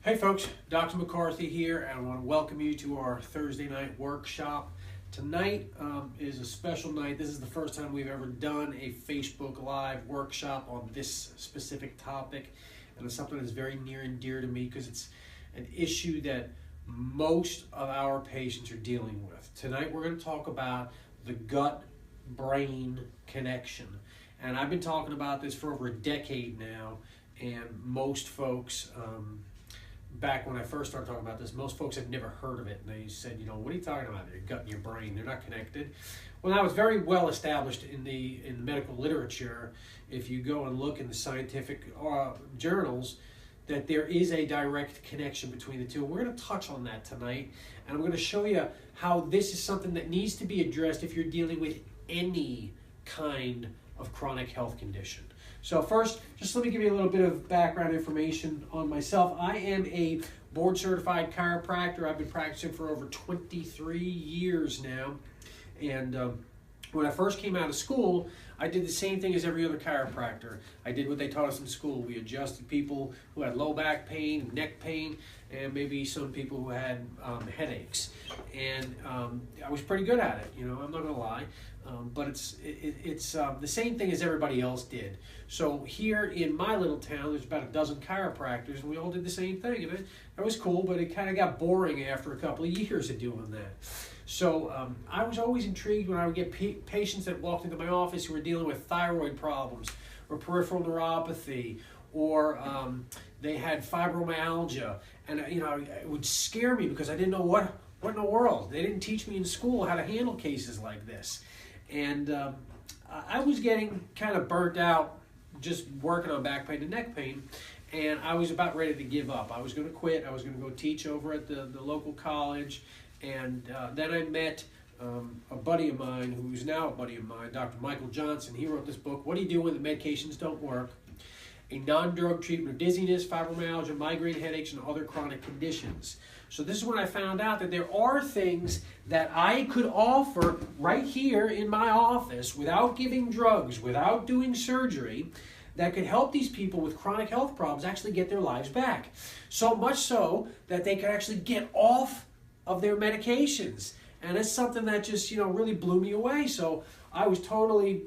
Hey folks, Dr. McCarthy here, and I want to welcome you to our Thursday night workshop. Tonight is a special night. This is the first time we've ever done a Facebook Live workshop on this specific topic, and it's something that's very near and dear to me because it's an issue that most of our patients are dealing with. Tonight we're going to talk about the gut-brain connection, and I've been talking about this for over a decade now, and most folks back when I first started talking about this, most folks had never heard of it. And they said, what are you talking about? Your gut and your brain, they're not connected. Well, now it's very well established in the medical literature, if you go and look in the scientific journals, that there is a direct connection between the two. We're going to touch on that tonight, and I'm going to show you how this is something that needs to be addressed if you're dealing with any kind of chronic health condition. So first, just let me give you a little bit of background information on myself. I am a board-certified chiropractor. I've been practicing for over 23 years now. And when I first came out of school, I did the same thing as every other chiropractor. I did what they taught us in school. We adjusted people who had low back pain, neck pain, and maybe some people who had headaches. And I was pretty good at it, I'm not going to lie. But it's the same thing as everybody else did. So here in my little town, there's about a dozen chiropractors, and we all did the same thing. And that was cool, but it kind of got boring after a couple of years of doing that. So I was always intrigued when I would get patients that walked into my office who were dealing with thyroid problems or peripheral neuropathy, or they had fibromyalgia. And it would scare me because I didn't know what in the world. They didn't teach me in school how to handle cases like this. And I was getting kind of burnt out just working on back pain and neck pain, and I was about ready to give up. I was going to quit. I was going to go teach over at the local college, and then I met a buddy of mine who's now a buddy of mine, Dr. Michael Johnson. He wrote this book, What Do You Do When the Medications Don't Work? A non-drug treatment of dizziness, fibromyalgia, migraine headaches, and other chronic conditions. So this is when I found out that there are things that I could offer right here in my office without giving drugs, without doing surgery, that could help these people with chronic health problems actually get their lives back. So much so that they could actually get off of their medications. And it's something that just, really blew me away. So I was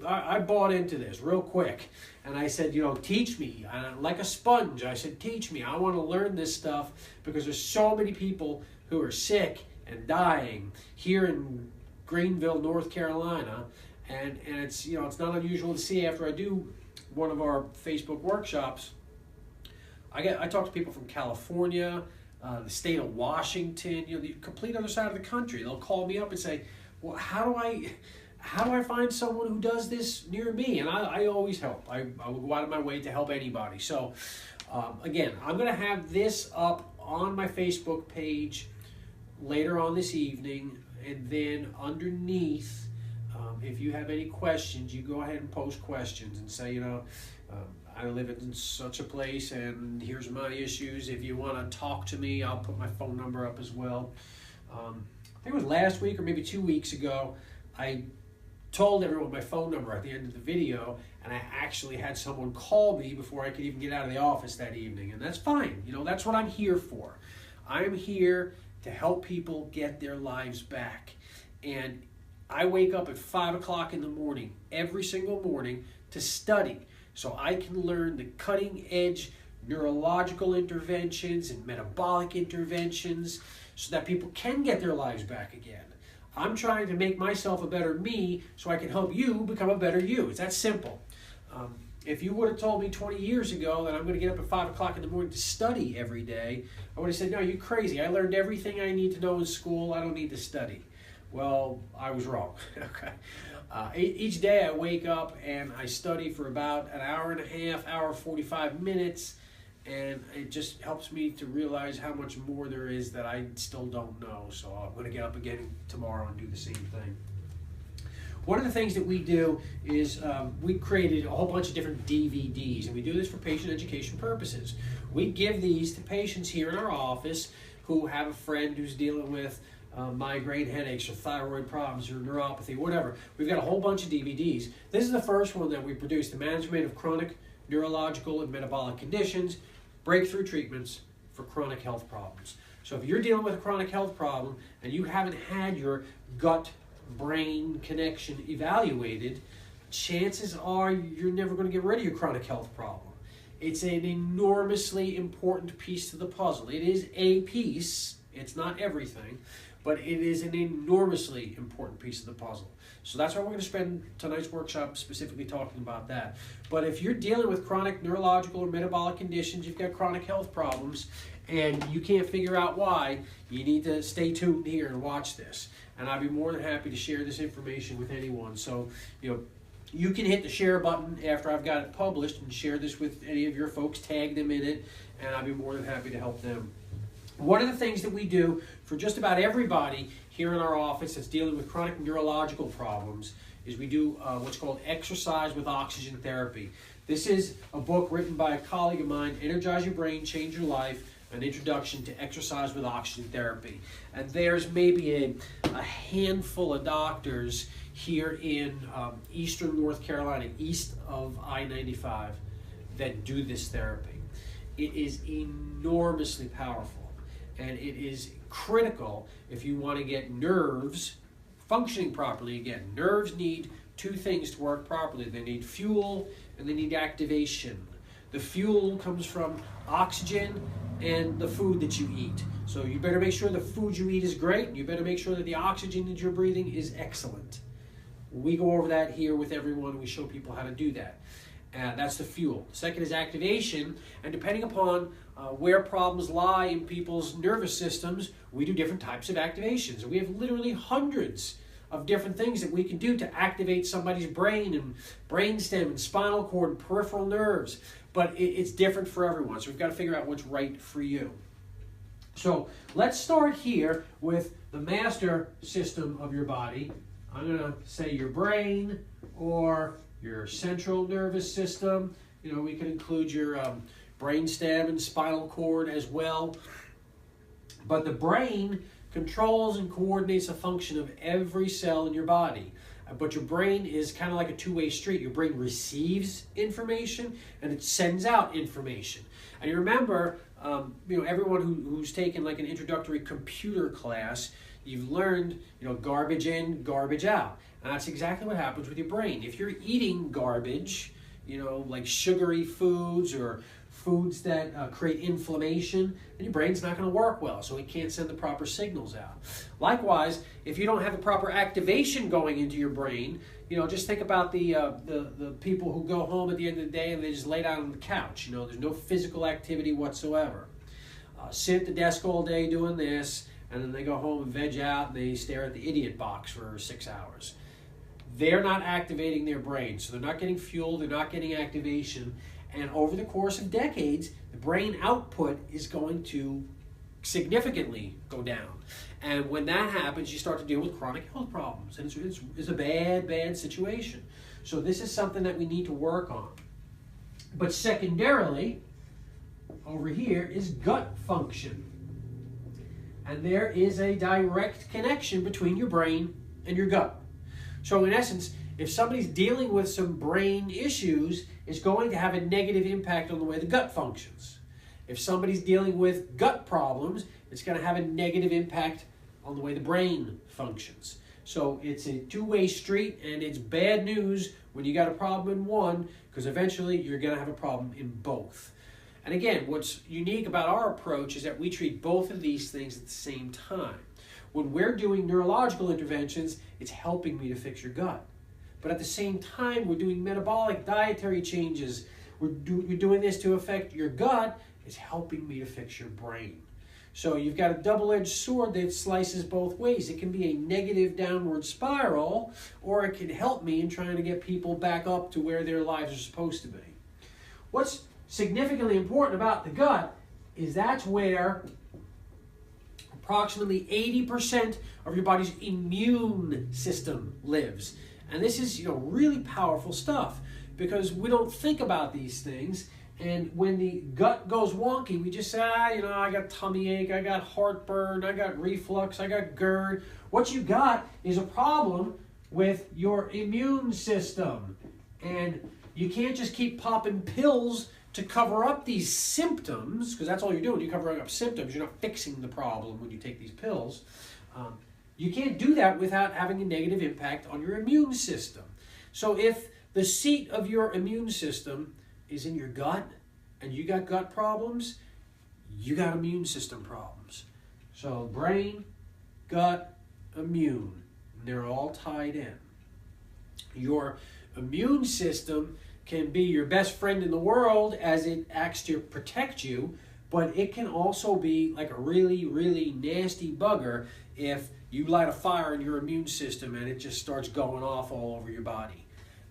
I bought into this real quick. And I said, teach me. Like a sponge, I said, teach me. I want to learn this stuff because there's so many people who are sick and dying here in Greenville, North Carolina. And it's, it's not unusual to see after I do one of our Facebook workshops, I talk to people from California, the state of Washington, the complete other side of the country. They'll call me up and say, well, how do I find someone who does this near me? And I always help. I will go out of my way to help anybody. So again, I'm going to have this up on my Facebook page later on this evening. And then underneath, if you have any questions, you go ahead and post questions and say, I live in such a place and here's my issues. If you want to talk to me, I'll put my phone number up as well. I think it was last week or maybe 2 weeks ago, I told everyone my phone number at the end of the video, and I actually had someone call me before I could even get out of the office that evening, and that's fine. That's what I'm here for. I'm here to help people get their lives back. And I wake up at 5 o'clock in the morning, every single morning, to study so I can learn the cutting edge neurological interventions and metabolic interventions so that people can get their lives back again. I'm trying to make myself a better me so I can help you become a better you. It's that simple. If you would have told me 20 years ago that I'm going to get up at 5 o'clock in the morning to study every day, I would have said, no, you're crazy. I learned everything I need to know in school. I don't need to study. Well, I was wrong. Okay. Each day I wake up and I study for about an hour and a half, hour 45 minutes, and it just helps me to realize how much more there is that I still don't know. So I'm going to get up again tomorrow and do the same thing. One of the things that we do is we created a whole bunch of different DVDs, and we do this for patient education purposes. We give these to patients here in our office who have a friend who's dealing with migraine headaches or thyroid problems or neuropathy, whatever. We've got a whole bunch of DVDs. This is the first one that we produced, The Management of Chronic Neurological and Metabolic Conditions, Breakthrough Treatments for chronic health problems. So if you're dealing with a chronic health problem and you haven't had your gut-brain connection evaluated, chances are you're never going to get rid of your chronic health problem. It's an enormously important piece to the puzzle. It is a piece, it's not everything, but it is an enormously important piece of the puzzle. So that's why we're going to spend tonight's workshop specifically talking about that. But if you're dealing with chronic neurological or metabolic conditions, you've got chronic health problems, and you can't figure out why, you need to stay tuned here and watch this. And I'd be more than happy to share this information with anyone. So, you can hit the share button after I've got it published and share this with any of your folks, tag them in it, and I'd be more than happy to help them. One of the things that we do for just about everybody here in our office that's dealing with chronic neurological problems is we do what's called exercise with oxygen therapy. This is a book written by a colleague of mine, Energize Your Brain, Change Your Life, an introduction to exercise with oxygen therapy. And there's maybe a handful of doctors here in eastern North Carolina, east of I-95, that do this therapy. It is enormously powerful. And it is critical if you want to get nerves functioning properly. Again, nerves need two things to work properly. They need fuel and they need activation. The fuel comes from oxygen and the food that you eat. So you better make sure the food you eat is great. You better make sure that the oxygen that you're breathing is excellent. We go over that here with everyone. We show people how to do that. That's the fuel. The second is activation, and depending upon where problems lie in people's nervous systems, we do different types of activations. And we have literally hundreds of different things that we can do to activate somebody's brain and brainstem and spinal cord and peripheral nerves. But it's different for everyone, so we've got to figure out what's right for you. So let's start here with the master system of your body. I'm going to say your brain or your central nervous system. We can include your brainstem and spinal cord as well. But the brain controls and coordinates the function of every cell in your body. But your brain is kind of like a two-way street. Your brain receives information and it sends out information. And you remember, everyone who's taken like an introductory computer class, you've learned, garbage in, garbage out. And that's exactly what happens with your brain. If you're eating garbage, like sugary foods or foods that create inflammation, then your brain's not going to work well, so it can't send the proper signals out. Likewise, if you don't have the proper activation going into your brain, just think about the people who go home at the end of the day and they just lay down on the couch. There's no physical activity whatsoever. Sit at the desk all day doing this, and then they go home and veg out and they stare at the idiot box for 6 hours. They're not activating their brain, so they're not getting fuel, they're not getting activation, and over the course of decades, the brain output is going to significantly go down. And when that happens, you start to deal with chronic health problems, and it's a bad, bad situation. So this is something that we need to work on. But secondarily, over here is gut function. And there is a direct connection between your brain and your gut. So in essence, if somebody's dealing with some brain issues, it's going to have a negative impact on the way the gut functions. If somebody's dealing with gut problems, it's going to have a negative impact on the way the brain functions. So it's a two-way street, and it's bad news when you got a problem in one, because eventually you're going to have a problem in both. And again, what's unique about our approach is that we treat both of these things at the same time. When we're doing neurological interventions, it's helping me to fix your gut. But at the same time, we're doing metabolic dietary changes. We're doing this to affect your gut. It's helping me to fix your brain. So you've got a double-edged sword that slices both ways. It can be a negative downward spiral, or it can help me in trying to get people back up to where their lives are supposed to be. What's significantly important about the gut is that's where approximately 80% of your body's immune system lives. And this is, really powerful stuff, because we don't think about these things. And when the gut goes wonky, we just say, I got tummy ache, I got heartburn, I got reflux, I got GERD. What you got is a problem with your immune system. And you can't just keep popping pills to cover up these symptoms, because that's all you're doing, you're covering up symptoms, you're not fixing the problem when you take these pills. You can't do that without having a negative impact on your immune system. So if the seat of your immune system is in your gut, and you got gut problems, you got immune system problems. So brain, gut, immune, they're all tied in. Your immune system can be your best friend in the world as it acts to protect you, but it can also be like a really, really nasty bugger if you light a fire in your immune system and it just starts going off all over your body.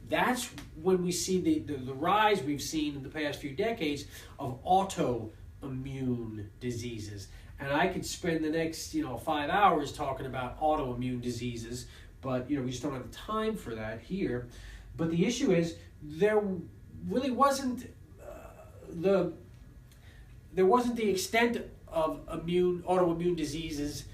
That's when we see the rise we've seen in the past few decades of autoimmune diseases. And I could spend the next 5 hours talking about autoimmune diseases, but we just don't have the time for that here. But the issue is there really wasn't the extent of autoimmune diseases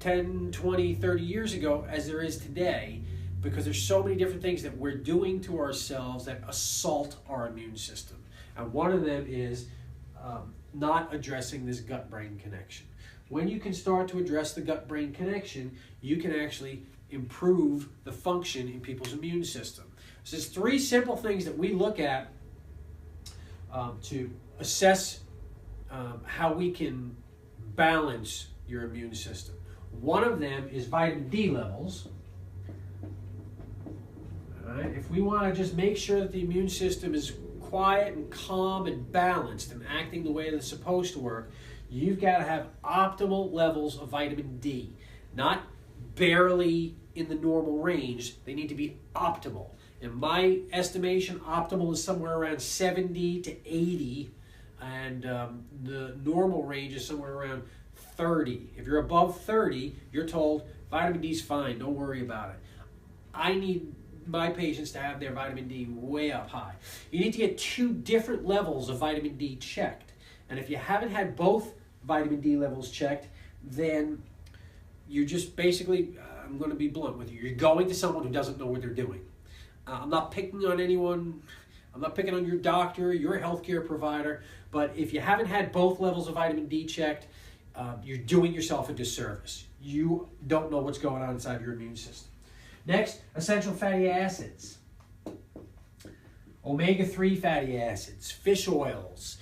10, 20, 30 years ago as there is today, because there's so many different things that we're doing to ourselves that assault our immune system. And one of them is not addressing this gut-brain connection. When you can start to address the gut-brain connection, you can actually improve the function in people's immune system. So there's 3 simple things that we look at to assess how we can balance your immune system. One of them is vitamin D levels. All right? If we want to just make sure that the immune system is quiet and calm and balanced and acting the way that it's supposed to work, you've got to have optimal levels of vitamin D. Not barely in the normal range, they need to be optimal. In my estimation, optimal is somewhere around 70 to 80, and the normal range is somewhere around 30. If you're above 30, you're told vitamin D is fine, don't worry about it. I need my patients to have their vitamin D way up high. You need to get 2 different levels of vitamin D checked. And if you haven't had both vitamin D levels checked, then you're just basically, I'm going to be blunt with you, you're going to someone who doesn't know what they're doing. I'm not picking on anyone. I'm not picking on your doctor, your healthcare provider. But if you haven't had both levels of vitamin D checked, you're doing yourself a disservice. You don't know what's going on inside your immune system. Next, essential fatty acids. Omega-3 fatty acids, fish oils.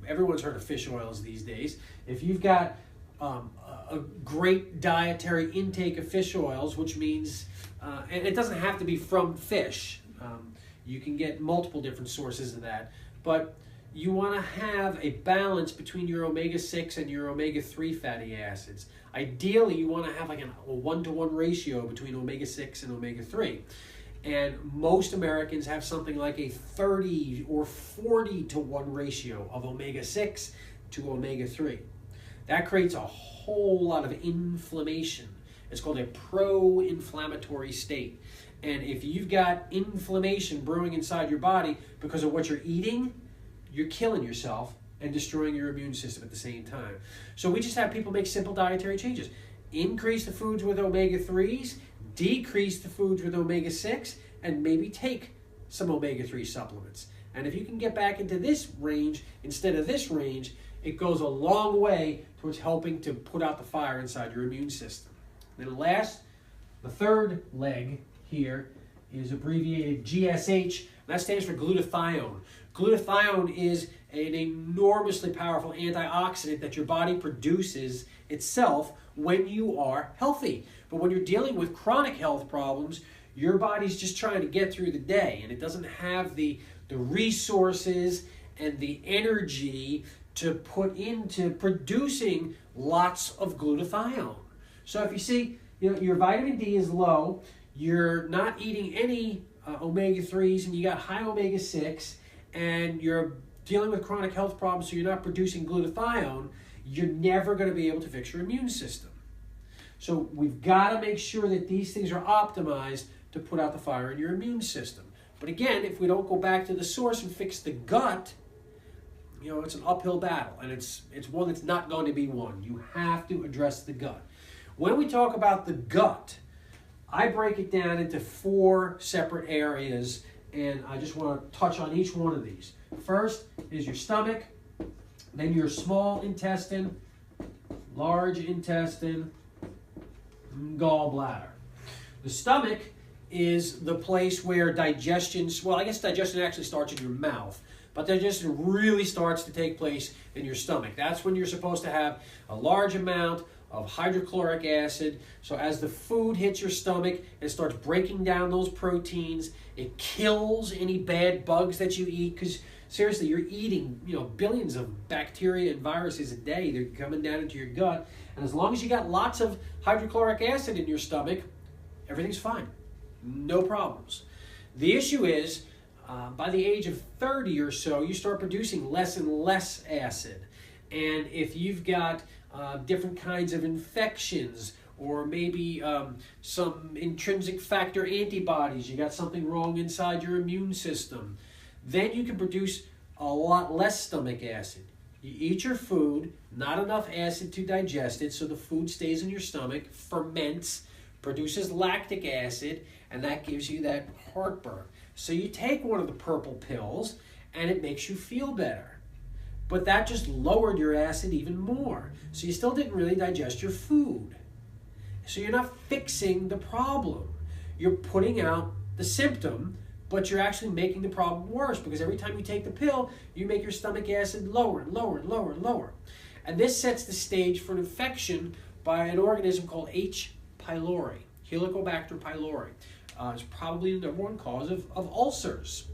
Everyone's heard of fish oils these days. If you've got a great dietary intake of fish oils, which means, and it doesn't have to be from fish. You can get multiple different sources of that. But you want to have a balance between your omega-6 and your omega-3 fatty acids. Ideally, you want to have like a 1-to-1 ratio between omega-6 and omega-3. And most Americans have something like a 30 or 40-to-1 ratio of omega-6 to omega-3. That creates a whole lot of inflammation. It's called a pro-inflammatory state. And if you've got inflammation brewing inside your body because of what you're eating, you're killing yourself and destroying your immune system at the same time. So we just have people make simple dietary changes. Increase the foods with omega-3s, decrease the foods with omega-6, and maybe take some omega-3 supplements. And if you can get back into this range instead of this range, it goes a long way towards helping to put out the fire inside your immune system. Then last, the third leg here is abbreviated GSH, and that stands for glutathione. Glutathione is an enormously powerful antioxidant that your body produces itself when you are healthy. But when you're dealing with chronic health problems, your body's just trying to get through the day, and it doesn't have the resources and the energy to put into producing lots of glutathione. So if you see, your vitamin D is low, you're not eating any omega-3s, and you got high omega-6, and you're dealing with chronic health problems, so you're not producing glutathione, you're never going to be able to fix your immune system. So we've got to make sure that these things are optimized to put out the fire in your immune system. But again, if we don't go back to the source and fix the gut, it's an uphill battle, and it's one that's not going to be won. You have to address the gut. When we talk about the gut, I break it down into 4 separate areas, and I just want to touch on each one of these. First is your stomach, then your small intestine, large intestine, gallbladder. The stomach is the place where digestion, well, I guess digestion actually starts in your mouth, but digestion really starts to take place in your stomach. That's when you're supposed to have a large amount of hydrochloric acid. So as the food hits your stomach, it starts breaking down those proteins. It kills any bad bugs that you eat, because seriously, you're eating, billions of bacteria and viruses a day. They're coming down into your gut. And as long as you got lots of hydrochloric acid in your stomach, everything's fine. No problems. The issue is, by the age of 30 or so, you start producing less and less acid. And if you've got different kinds of infections, or maybe some intrinsic factor antibodies, you got something wrong inside your immune system, then you can produce a lot less stomach acid. You eat your food, not enough acid to digest it, so the food stays in your stomach, ferments, produces lactic acid, and that gives you that heartburn. So you take one of the purple pills, and it makes you feel better. But that just lowered your acid even more. So you still didn't really digest your food. So you're not fixing the problem. You're putting out the symptom, but you're actually making the problem worse, because every time you take the pill, you make your stomach acid lower and lower and lower and lower. And this sets the stage for an infection by an organism called H. pylori, Helicobacter pylori. It's probably the number one cause of ulcers.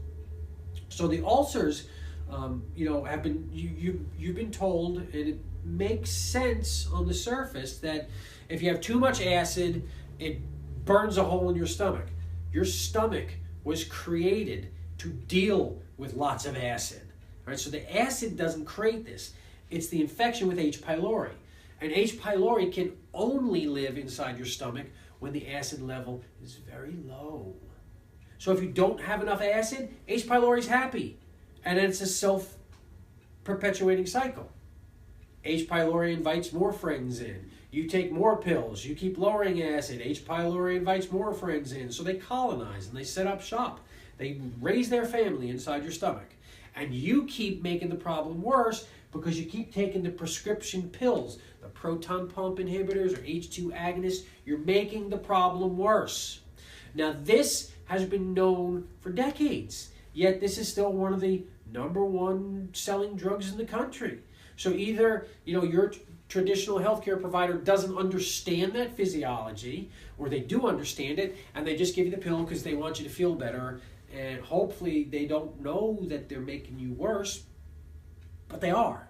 So the ulcers, have been you've been told, and it makes sense on the surface, that if you have too much acid, it burns a hole in your stomach. Your stomach was created to deal with lots of acid. Right? So the acid doesn't create this. It's the infection with H. pylori. And H. pylori can only live inside your stomach when the acid level is very low. So if you don't have enough acid, H. pylori is happy. And then it's a self-perpetuating cycle. H. pylori invites more friends in. You take more pills, you keep lowering acid, H. pylori invites more friends in. So they colonize and they set up shop. They raise their family inside your stomach. And you keep making the problem worse because you keep taking the prescription pills, the proton pump inhibitors or H2 agonists. You're making the problem worse. Now this has been known for decades, yet this is still one of the #1 selling drugs in the country. So either, your traditional healthcare provider doesn't understand that physiology, or they do understand it and they just give you the pill because they want you to feel better, and hopefully they don't know that they're making you worse, but they are.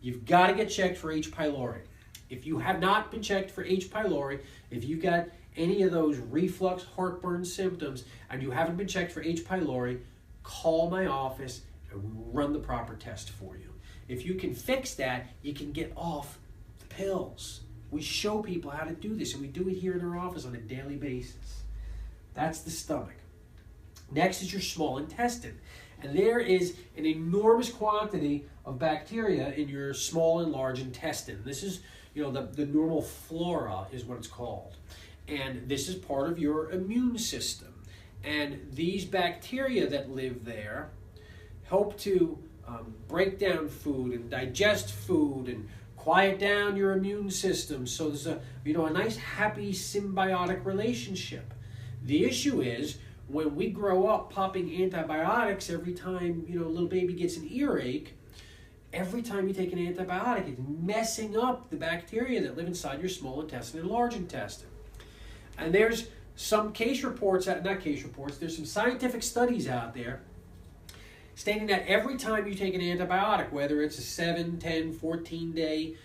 You've got to get checked for H. pylori. If you have not been checked for H. pylori, if you've got any of those reflux, heartburn symptoms, and you haven't been checked for H. pylori, call my office and we'll run the proper test for you. If you can fix that, you can get off the pills. We show people how to do this, and we do it here in our office on a daily basis. That's the stomach. Next is your small intestine. And there is an enormous quantity of bacteria in your small and large intestine. This is, the normal flora is what it's called. And this is part of your immune system. And these bacteria that live there help to break down food and digest food and quiet down your immune system. So there's a nice, happy, symbiotic relationship. The issue is, when we grow up popping antibiotics every time, a little baby gets an earache, every time you take an antibiotic, it's messing up the bacteria that live inside your small intestine and large intestine. And there's some there's some scientific studies out there stating that every time you take an antibiotic, whether it's a 7, 10, 14-day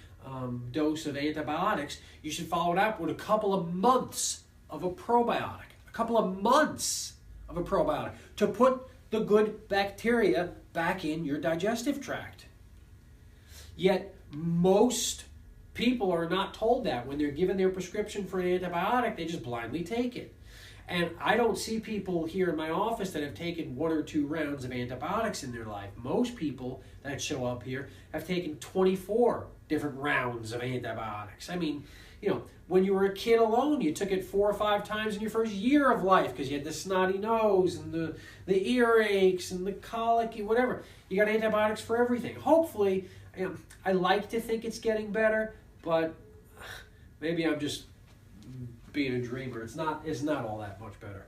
dose of antibiotics, you should follow it up with a couple of months of a probiotic. A couple of months of a probiotic to put the good bacteria back in your digestive tract. Yet most people are not told that. When they're given their prescription for an antibiotic, they just blindly take it. And I don't see people here in my office that have taken 1 or 2 rounds of antibiotics in their life. Most people that show up here have taken 24 different rounds of antibiotics. I mean, when you were a kid alone, you took it 4 or 5 times in your first year of life because you had the snotty nose and the earaches and the colic, whatever. You got antibiotics for everything. Hopefully, I like to think it's getting better, but maybe I'm just being a dreamer. It's not all that much better.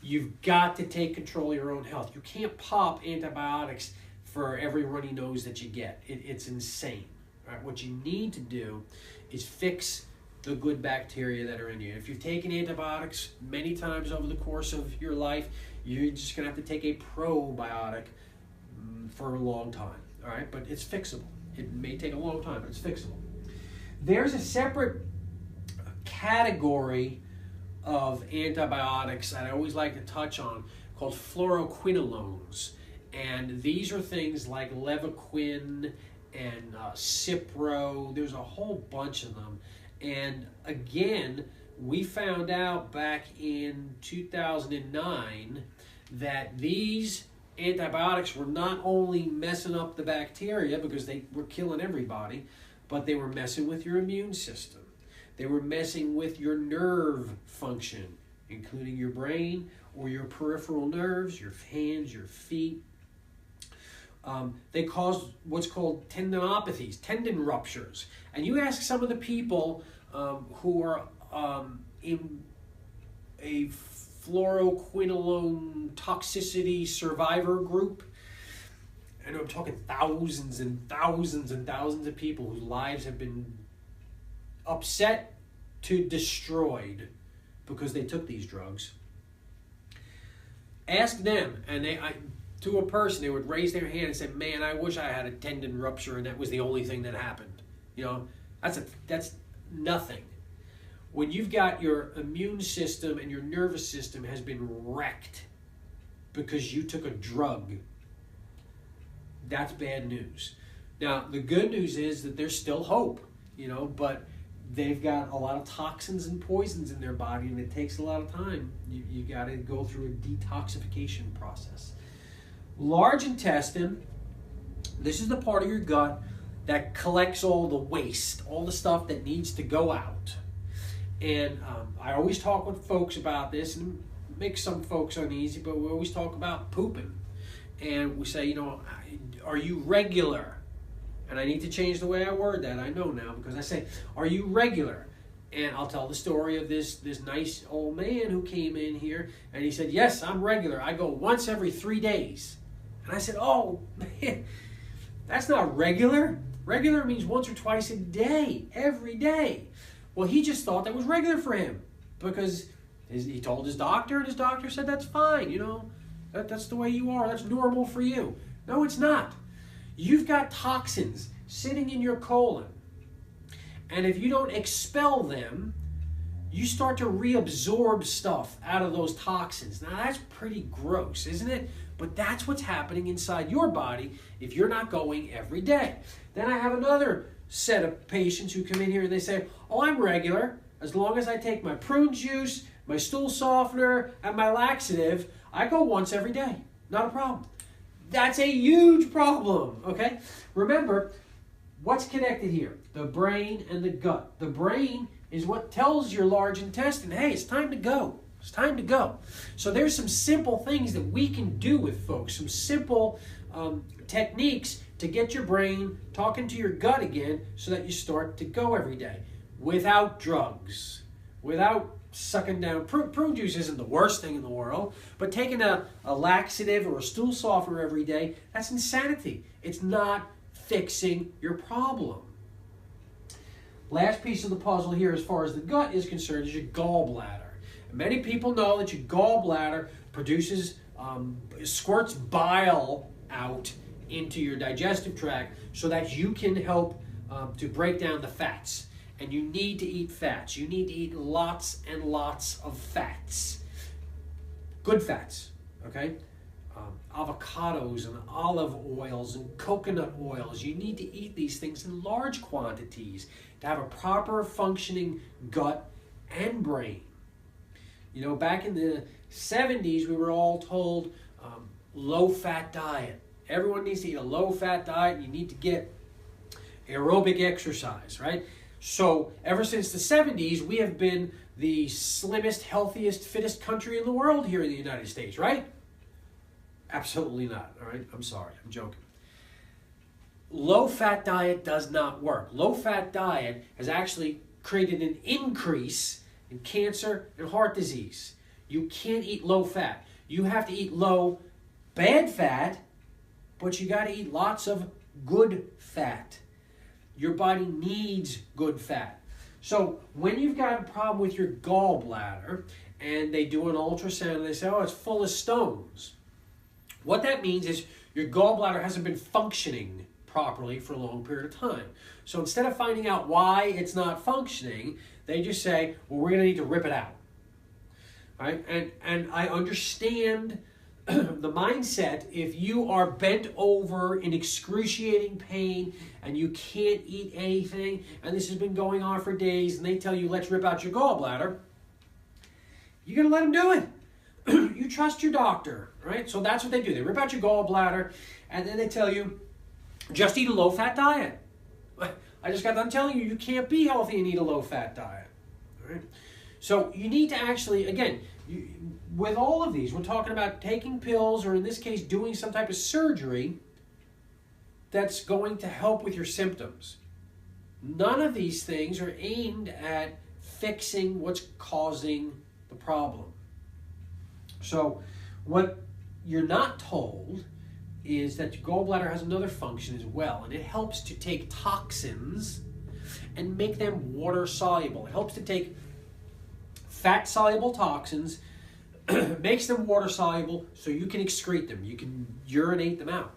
You've got to take control of your own health. You can't pop antibiotics for every runny nose that you get. It's insane. Right? What you need to do is fix the good bacteria that are in you. If you've taken antibiotics many times over the course of your life, you're just going to have to take a probiotic for a long time. All right, but it's fixable. It may take a long time, but it's fixable. There's a separate category of antibiotics that I always like to touch on called fluoroquinolones. And these are things like Levaquin and Cipro. There's a whole bunch of them. And again, we found out back in 2009 that these antibiotics were not only messing up the bacteria because they were killing everybody, but they were messing with your immune system. They were messing with your nerve function, including your brain or your peripheral nerves, your hands, your feet. They cause what's called tendinopathies, tendon ruptures. And you ask some of the people who are in a fluoroquinolone toxicity survivor group, and I'm talking thousands and thousands and thousands of people whose lives have been upset to destroyed because they took these drugs. Ask them, and to a person, they would raise their hand and say, "Man, I wish I had a tendon rupture and that was the only thing that happened." That's nothing. When you've got your immune system and your nervous system has been wrecked because you took a drug, that's bad news. Now, the good news is that there's still hope, but they've got a lot of toxins and poisons in their body, and it takes a lot of time. You got to go through a detoxification process. Large intestine, this is the part of your gut that collects all the waste, all the stuff that needs to go out. And I always talk with folks about this, and it makes some folks uneasy, but we always talk about pooping. And we say, are you regular? And I need to change the way I word that, I know now, because I say, are you regular? And I'll tell the story of this nice old man who came in here, and he said, yes, I'm regular. I go once every 3 days. And I said, oh, man, that's not regular. Regular means once or twice a day, every day. Well, he just thought that was regular for him because he told his doctor, and his doctor said, that's fine, that's the way you are. That's normal for you. No, it's not. You've got toxins sitting in your colon. And if you don't expel them, you start to reabsorb stuff out of those toxins. Now, that's pretty gross, isn't it? But that's what's happening inside your body if you're not going every day. Then I have another set of patients who come in here and they say, oh, I'm regular. As long as I take my prune juice, my stool softener, and my laxative, I go once every day. Not a problem. That's a huge problem, okay? Remember, what's connected here? The brain and the gut. The brain is what tells your large intestine, hey, it's time to go. It's time to go. So there's some simple things that we can do with folks, some simple techniques to get your brain talking to your gut again so that you start to go every day without drugs, without sucking down. Prune juice isn't the worst thing in the world, but taking a laxative or a stool softener every day, that's insanity. It's not fixing your problem. Last piece of the puzzle here as far as the gut is concerned is your gallbladder. And many people know that your gallbladder produces, squirts bile out into your digestive tract so that you can help to break down the fats. And you need to eat fats. You need to eat lots and lots of fats. Good fats, okay? Avocados and olive oils and coconut oils. You need to eat these things in large quantities to have a proper functioning gut and brain. Back in the 70s, we were all told low-fat diet. Everyone needs to eat a low-fat diet. You need to get aerobic exercise, right? So ever since the 70s, we have been the slimmest, healthiest, fittest country in the world here in the United States, right? Absolutely not, all right? I'm sorry, I'm joking. Low-fat diet does not work. Low-fat diet has actually created an increase in cancer and heart disease. You can't eat low-fat. You have to eat low, bad fat, but you got to eat lots of good fat. Your body needs good fat. So when you've got a problem with your gallbladder and they do an ultrasound and they say, oh, it's full of stones, what that means is your gallbladder hasn't been functioning properly for a long period of time. So instead of finding out why it's not functioning, they just say, well, we're going to need to rip it out. Right? And I understand the mindset. If you are bent over in excruciating pain and you can't eat anything, and this has been going on for days, and they tell you, let's rip out your gallbladder, you're going to let them do it. You trust your doctor, right? So that's what they do. They rip out your gallbladder, and then they tell you, just eat a low-fat diet. I just got done telling you, you can't be healthy and eat a low-fat diet. All right? So you need to actually, again, with all of these, we're talking about taking pills, or in this case, doing some type of surgery that's going to help with your symptoms. None of these things are aimed at fixing what's causing the problem. So what you're not told is that your gallbladder has another function as well, and it helps to take toxins and make them water soluble. It helps to take fat soluble toxins, makes them water soluble so you can excrete them, you can urinate them out.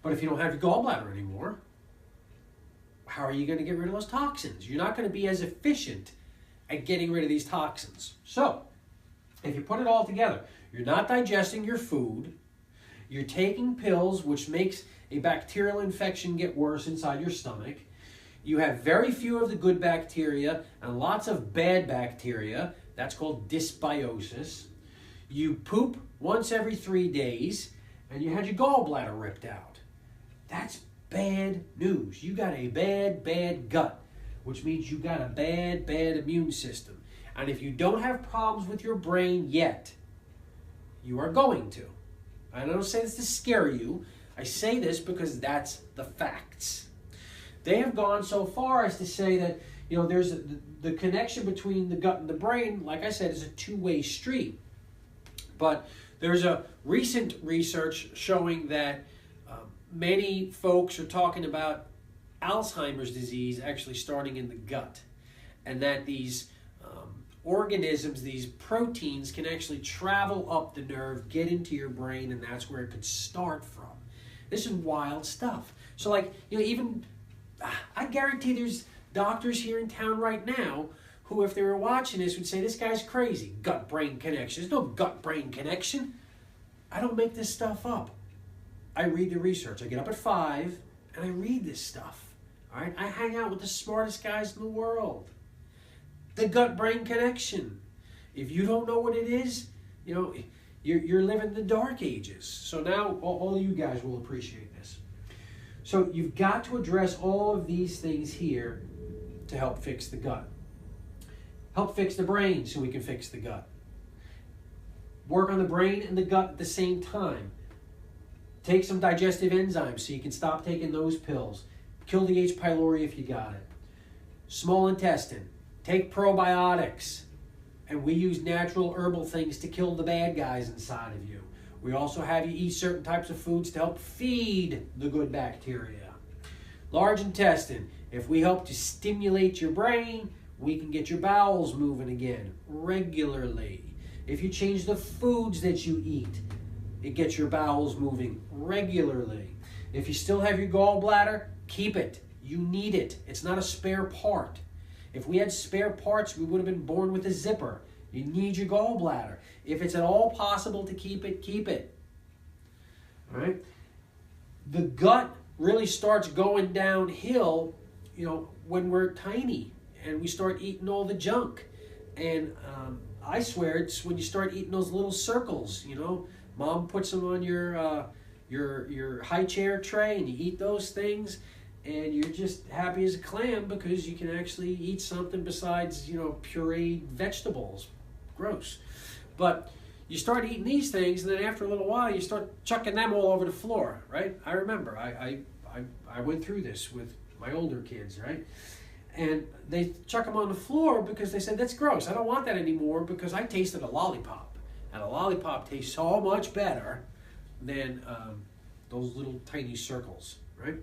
But if you don't have your gallbladder anymore, how are you going to get rid of those toxins? You're not going to be as efficient at getting rid of these toxins. So if you put it all together, you're not digesting your food, you're taking pills, which makes a bacterial infection get worse inside your stomach. You have very few of the good bacteria and lots of bad bacteria. That's called dysbiosis. You poop once every 3 days, and you had your gallbladder ripped out. That's bad news. You got a bad, bad gut, which means you got a bad, bad immune system. And if you don't have problems with your brain yet, you are going to. I don't say this to scare you. I say this because that's the facts. They have gone so far as to say that, you know, there's the connection between the gut and the brain, like I said, is a two-way street. But there's a recent research showing that many folks are talking about Alzheimer's disease actually starting in the gut, and that these organisms, these proteins, can actually travel up the nerve, get into your brain, and that's where it could start from. This is wild stuff. So, like, you know, even I guarantee there's doctors here in town right now who, if they were watching this, would say, this guy's crazy. Gut-brain connection. There's no gut-brain connection. I don't make this stuff up. I read the research. I get up at 5 and I read this stuff. All right? I hang out with the smartest guys in the world. The gut-brain connection. If you don't know what it is, you know, you're living in the dark ages. So now all of you guys will appreciate this. So you've got to address all of these things here to help fix the gut. Help fix the brain so we can fix the gut. Work on the brain and the gut at the same time. Take some digestive enzymes so you can stop taking those pills. Kill the H. pylori if you got it. Small intestine. Take probiotics. And we use natural herbal things to kill the bad guys inside of you. We also have you eat certain types of foods to help feed the good bacteria. Large intestine. If we help to stimulate your brain, we can get your bowels moving again regularly. If you change the foods that you eat, it gets your bowels moving regularly. If you still have your gallbladder, keep it. You need it. It's not a spare part. If we had spare parts, we would have been born with a zipper. You need your gallbladder. If it's at all possible to keep it, keep it. All right? The gut really starts going downhill, you know, when we're tiny and we start eating all the junk. And I swear it's when you start eating those little circles, you know. Mom puts them on your high chair tray and you eat those things. and you're just happy as a clam because you can actually eat something besides, pureed vegetables. Gross. But you start eating these things, and then after a little while, you start chucking them all over the floor, right? I remember, I went through this with my older kids, right? And they chuck them on the floor because they said, that's gross. I don't want that anymore because I tasted a lollipop. And a lollipop tastes so much better than those little tiny circles, right?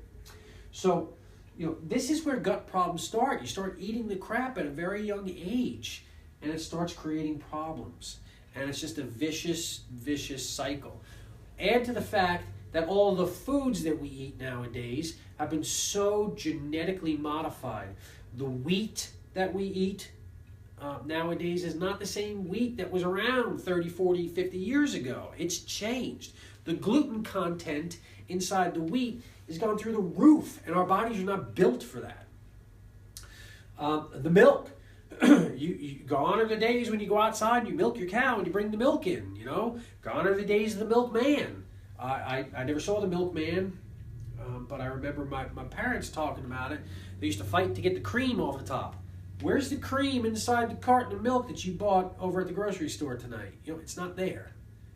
So, this is where gut problems start. You start eating the crap at a very young age, and it starts creating problems. And it's just a vicious, vicious cycle. Add to the fact that all the foods that we eat nowadays have been so genetically modified. The wheat that we eat nowadays is not the same wheat that was around 30, 40, 50 years ago. It's changed. The gluten content inside the wheat is going through the roof, and our bodies are not built for that. The milk. Gone are the days when you go outside and you milk your cow and you bring the milk in, Gone are the days of the milkman. I never saw the milkman, but I remember my parents talking about it. They used to fight to get the cream off the top. Where's the cream inside the carton of milk that you bought over at the grocery store tonight? It's not there.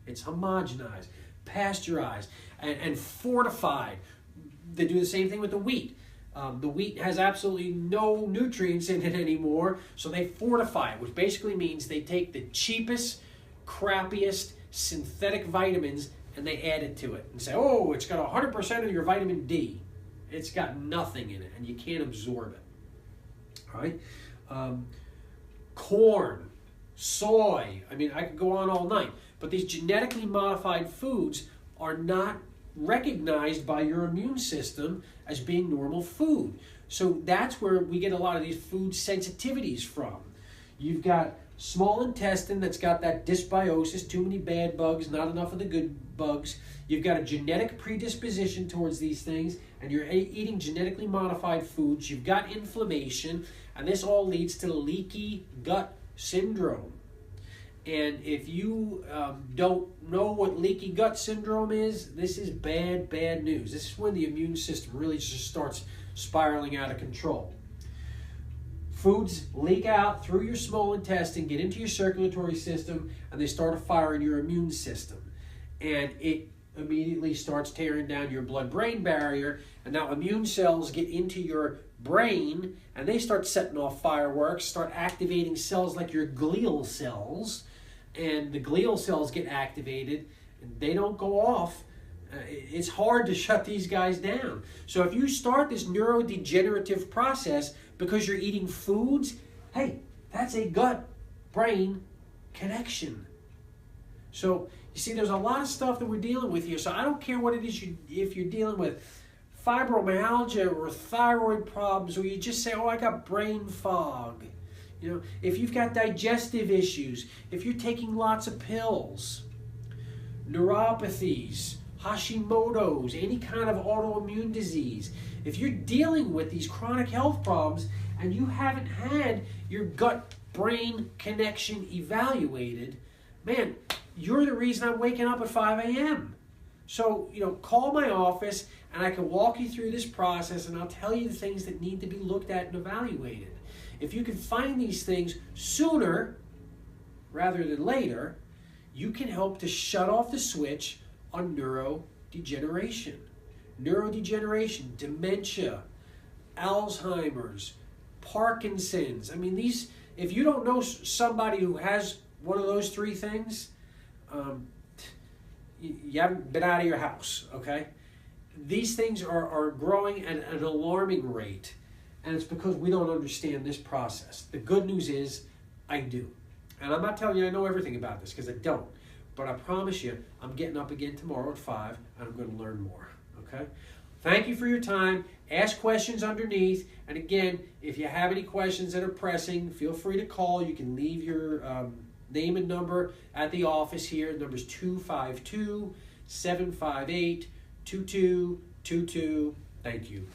It's homogenized, pasteurized, and fortified. They do the same thing with the wheat. The wheat has absolutely no nutrients in it anymore, so they fortify it, which basically means they take the cheapest, crappiest synthetic vitamins and they add it to it and say, oh, it's got 100% of your vitamin D. It's got nothing in it, and you can't absorb it. All right? Corn, soy, I could go on all night, but these genetically modified foods are not recognized by your immune system as being normal food. So that's where we get a lot of these food sensitivities from. You've got small intestine that's got that dysbiosis, too many bad bugs, not enough of the good bugs. You've got a genetic predisposition towards these things, and you're eating genetically modified foods. You've got inflammation, and this all leads to leaky gut syndrome. And if you don't know what leaky gut syndrome is, this is bad, bad news. This is when the immune system really just starts spiraling out of control. Foods leak out through your small intestine, get into your circulatory system, and they start a fire in your immune system. And it immediately starts tearing down your blood-brain barrier, and now immune cells get into your brain, and they start setting off fireworks, start activating cells like your glial cells, and the glial cells get activated, and they don't go off. It's hard to shut these guys down. So if you start this neurodegenerative process because you're eating foods, hey, that's a gut-brain connection. So you see, there's a lot of stuff that we're dealing with here. So I don't care what it is if you're dealing with fibromyalgia or thyroid problems, or you just say, oh, I got brain fog. If you've got digestive issues, if you're taking lots of pills, neuropathies, Hashimoto's, any kind of autoimmune disease, if you're dealing with these chronic health problems and you haven't had your gut-brain connection evaluated, man, you're the reason I'm waking up at 5 a.m. So, call my office and I can walk you through this process, and I'll tell you the things that need to be looked at and evaluated. If you can find these things sooner rather than later, you can help to shut off the switch on neurodegeneration. Neurodegeneration, dementia, Alzheimer's, Parkinson's. If you don't know somebody who has one of those three things, you haven't been out of your house, okay? These things are growing at an alarming rate. And it's because we don't understand this process. The good news is, I do. And I'm not telling you I know everything about this, because I don't. But I promise you, I'm getting up again tomorrow at 5, and I'm going to learn more. Okay? Thank you for your time. Ask questions underneath. And again, if you have any questions that are pressing, feel free to call. You can leave your name and number at the office here. The number is 252-758-2222. Thank you.